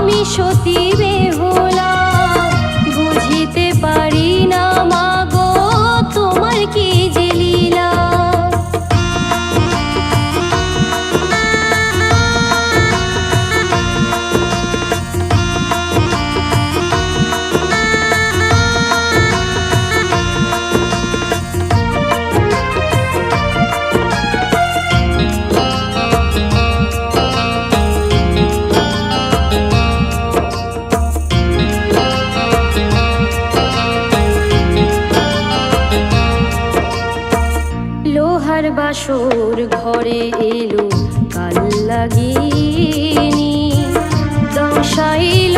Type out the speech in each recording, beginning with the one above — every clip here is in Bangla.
আমি সতী বেহুলা, বুঝিতে পারি না মাগো তোমার কি যে লীলা। লোহার বাসর ঘরে এলো কাল লাগিনি, দশাইল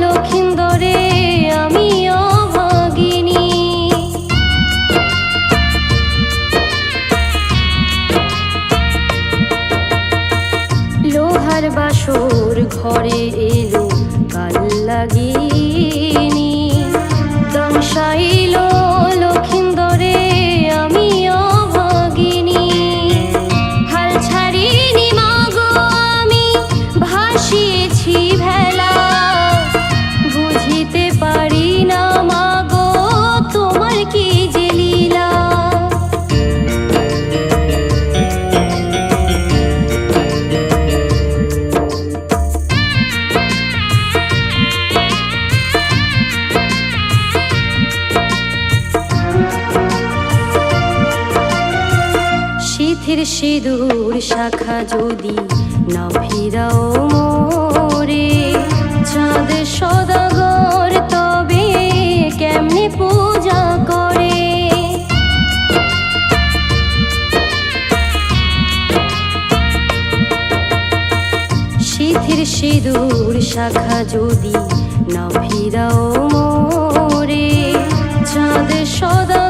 লক্ষিন্দরে আমি অভাগিনী। লোহার বাসর ঘরে এলো কাল লাগিনি, দশাইল লক্ষিন্দরে আমি অভাগিনী। হাল ছাড়িনি মাগো আমি ভাসিয়েছি ভেলা, বুঝিতে পারি না মাগো তোমার কি যে লীলা। সিথির সিঁদুর শাখা যদি না ফিরাও মোরে, চাঁদ সদাগর তবে কেমনে পূজা করে। সিথির সিঁদুর শাখা যদি না ফিরাও মোরে, চাঁদ সদা